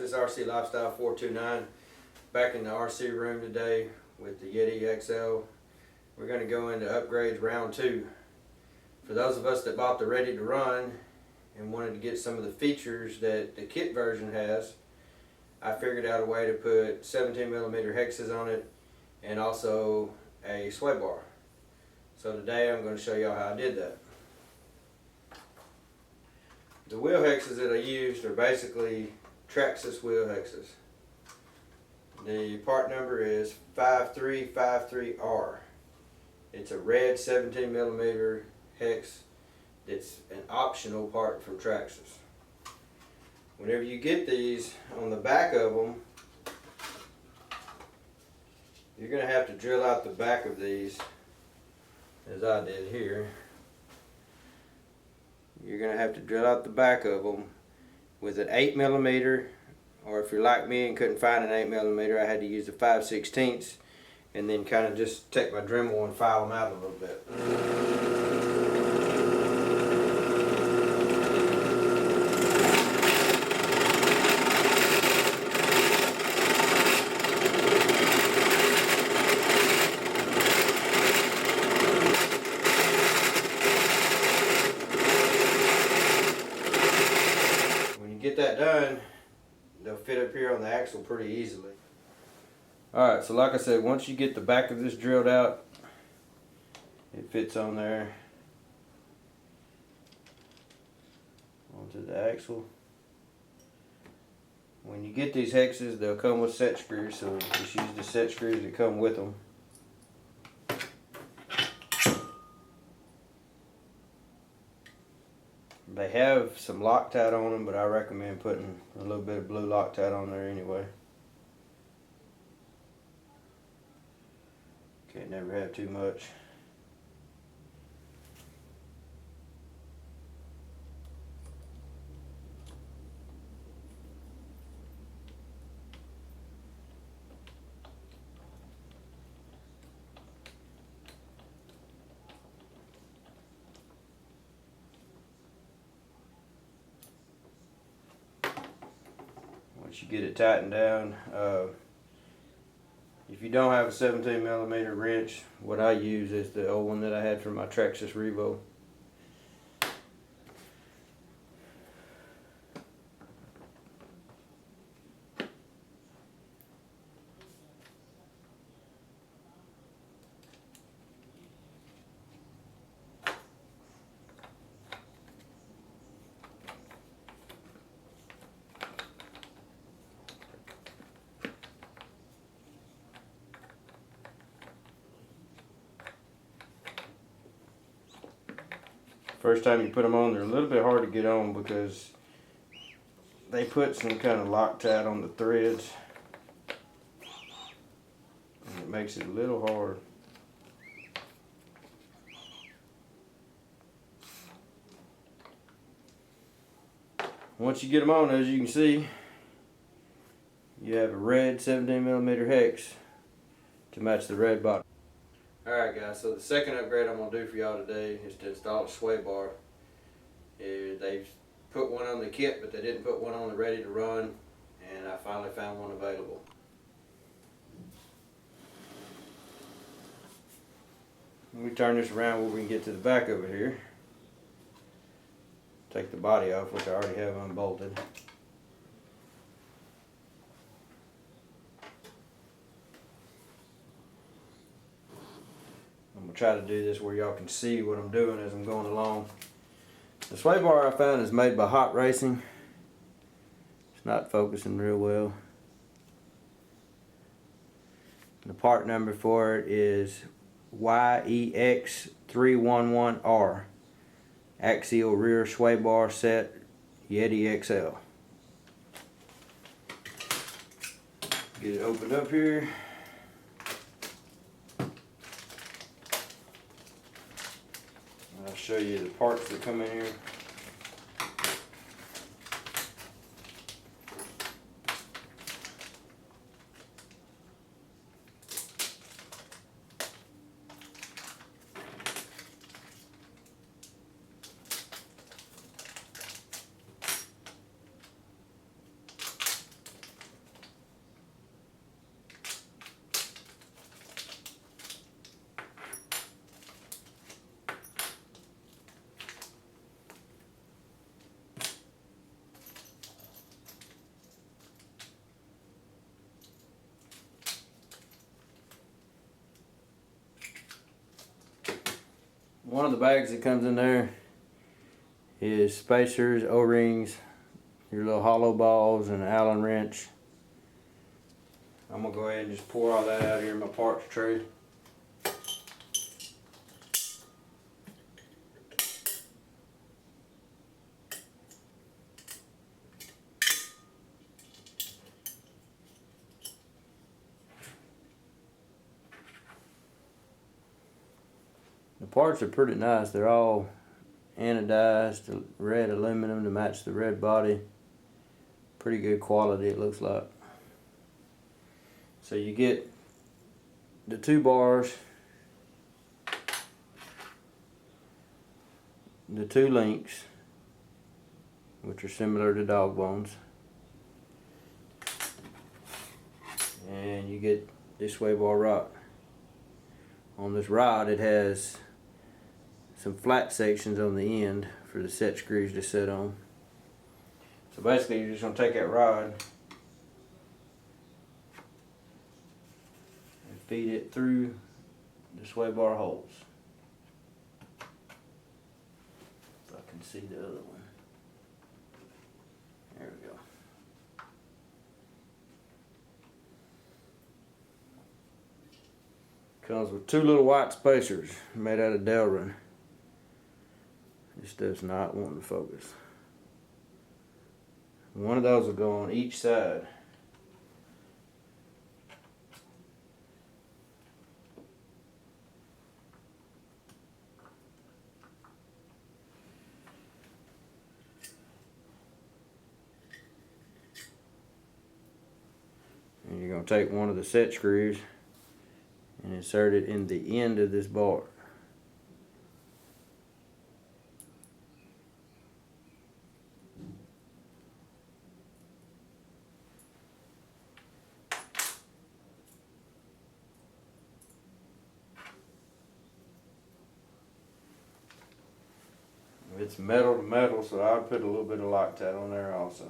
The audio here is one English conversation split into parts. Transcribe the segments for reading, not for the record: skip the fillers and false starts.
this RC Lifestyle 429 back in the RC room today with the Yeti XL. We're going to go into upgrades round 2. For those of us that bought the ready to run and wanted to get some of the features that the kit version has, I figured out a way to put 17mm hexes on it and also a sway bar. So today I'm going to show y'all how I did that. The wheel hexes that I used are basically Traxxas wheel hexes. The part number is 5353R. It's a red 17mm hex that's an optional part from Traxxas. Whenever you get these, on the back of them, you're going to have to drill out the back of these, as I did here. You're going to have to drill out the back of them with an 8mm, or if you're like me and couldn't find an 8mm, I had to use a 5/16 and then kind of just take my Dremel and file them out a little bit. Get that done, they'll fit up here on the axle pretty easily. Alright, so like I said, once you get the back of this drilled out, it fits on there onto the axle. When you get these hexes, they'll come with set screws, so just use the set screws that come with them. They have some Loctite on them, but I recommend putting a little bit of blue Loctite on there anyway. Can't never have too much. Once you get it tightened down, if you don't have a 17mm wrench, what I use is the old one that I had from my Traxxas Revo. First time you put them on, they're a little bit hard to get on because they put some kind of Loctite on the threads and it makes it a little hard. Once you get them on, as you can see, you have a red 17mm hex to match the red bottom. Alright guys, so the second upgrade I'm going to do for y'all today is to install a sway bar. They've put one on the kit, but they didn't put one on the ready to run, and I finally found one available. Let me turn this around where we can get to the back of it here. Take the body off, which I already have unbolted. I'm going to try to do this where y'all can see what I'm doing as I'm going along. The sway bar I found is made by Hot Racing. It's not focusing real well. The part number for it is YEX311R. Axial rear sway bar set, Yeti XL. Get it opened up here. I'll show you the parts that come in here. One of the bags that comes in there is spacers, O-rings, your little hollow balls, and an Allen wrench. I'm gonna go ahead and just pour all that out here in my parts tray. The parts are pretty nice. They're all anodized red aluminum to match the red body. Pretty good quality, it looks like. So you get the 2 bars, the 2 links, which are similar to dog bones, and you get this sway bar rod. On this rod it has some flat sections on the end for the set screws to sit on. So basically you're just going to take that rod and feed it through the sway bar holes. If I can see the other one. There we go. Comes with 2 little white spacers made out of Delrin. This does not want to focus. One of those will go on each side. And you're going to take one of the set screws and insert it in the end of this bar. It's metal to metal, so I'll put a little bit of Loctite on there also.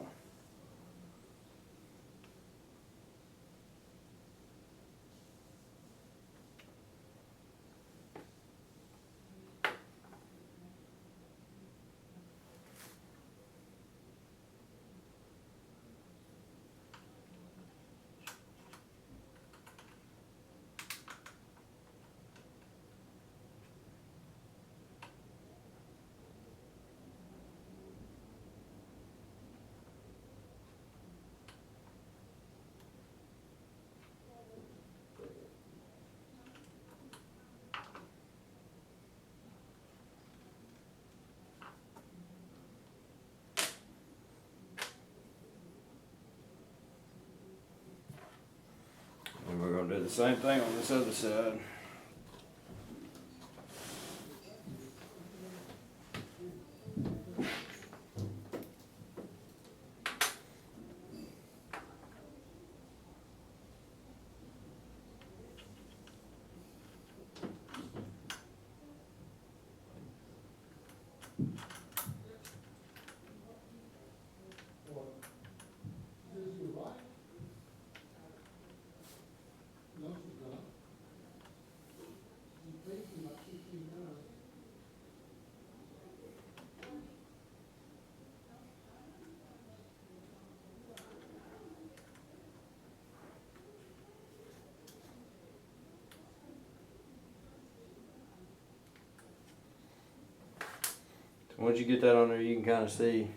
And we're going to do the same thing on this other side. Once you get that on there, you can kind of see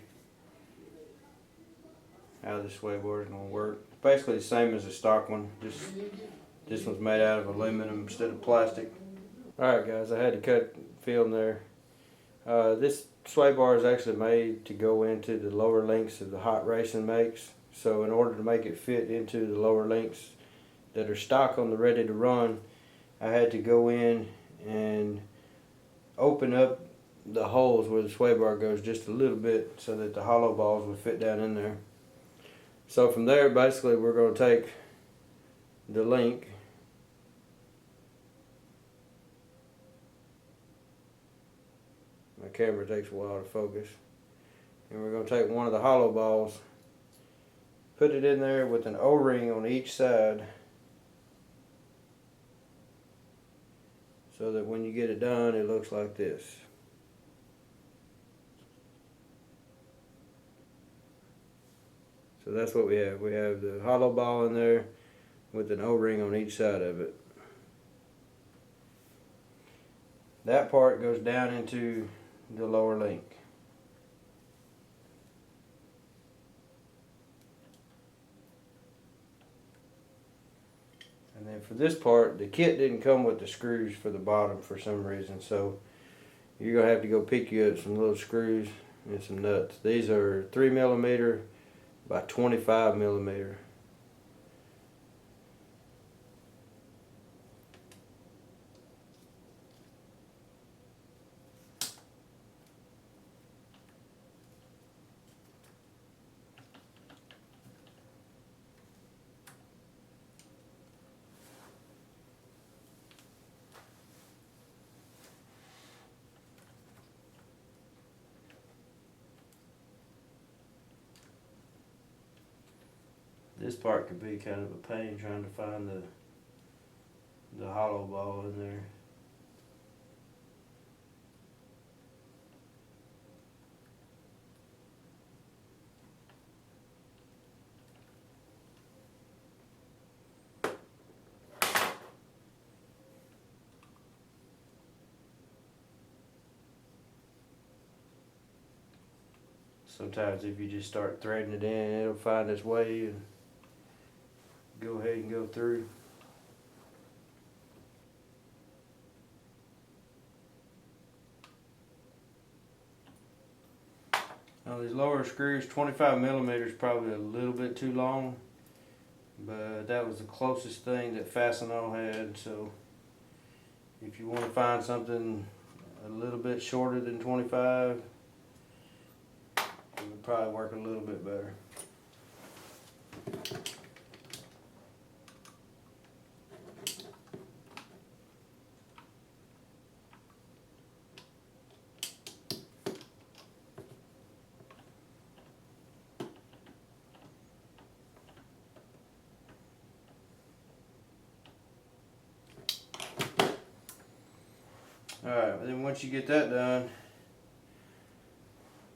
how this sway bar is going to work. It's basically the same as the stock one, just this one's made out of aluminum instead of plastic. Alright guys, I had to cut film there. This sway bar is actually made to go into the lower links of the Hot Racing makes. So in order to make it fit into the lower links that are stock on the Ready to Run, I had to go in and open up the holes where the sway bar goes just a little bit so that the hollow balls would fit down in there. So from there, basically we're going to take the link my camera takes a while to focus, and we're going to take one of the hollow balls, put it in there with an O-ring on each side so so that when you get it done, it looks like this. So that's what we have. We have the hollow ball in there with an O-ring on each side of it. That part goes down into the lower link. And then for this part, the kit didn't come with the screws for the bottom for some reason, so you're going to have to go pick you up some little screws and some nuts. These are 3mm by 25mm. This part could be kind of a pain trying to find the hollow ball in there. Sometimes if you just start threading it in, it'll find its way and go ahead and go through. Now these lower screws, 25mm is probably a little bit too long, but that was the closest thing that Fastenal had. So if you want to find something a little bit shorter than 25, it would probably work a little bit better. Alright, then once you get that done,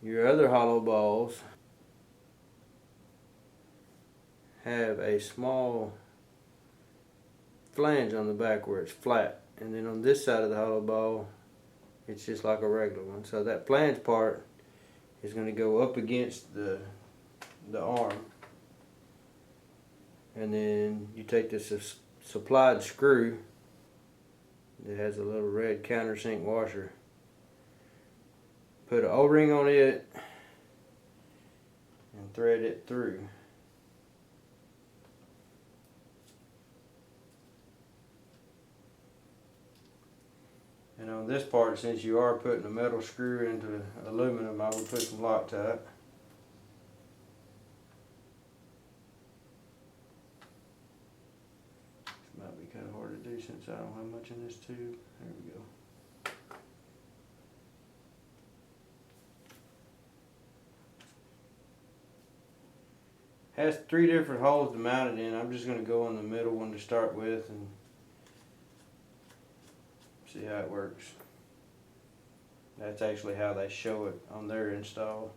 your other hollow balls have a small flange on the back where it's flat, and then on this side of the hollow ball it's just like a regular one. So that flange part is going to go up against the arm, and then you take this supplied screw that has a little red countersink washer, put an O-ring on it and thread it through. And on this part, since you are putting a metal screw into aluminum, I would put some Loctite. This might be kind of hard to do since I don't have much in this tube. There we go. Has 3 different holes to mount it in. I'm just going to go in the middle one to start with and see how it works. That's actually how they show it on their install.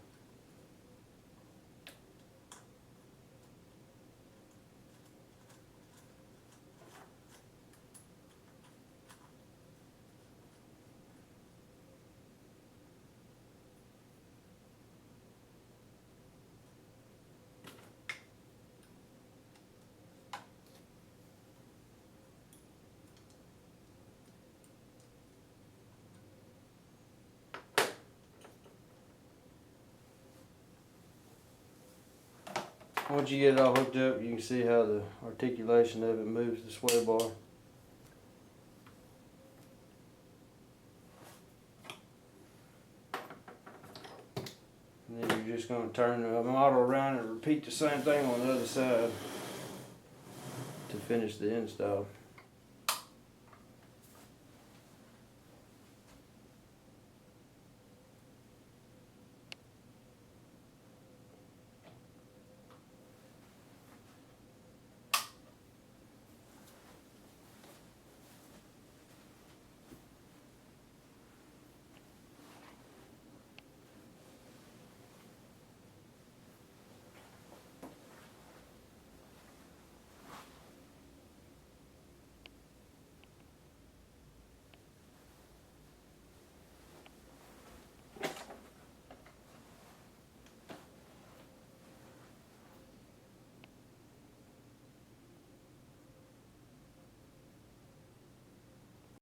Once you get it all hooked up, you can see how the articulation of it moves the sway bar. And then you're just going to turn the model around and repeat the same thing on the other side to finish the install.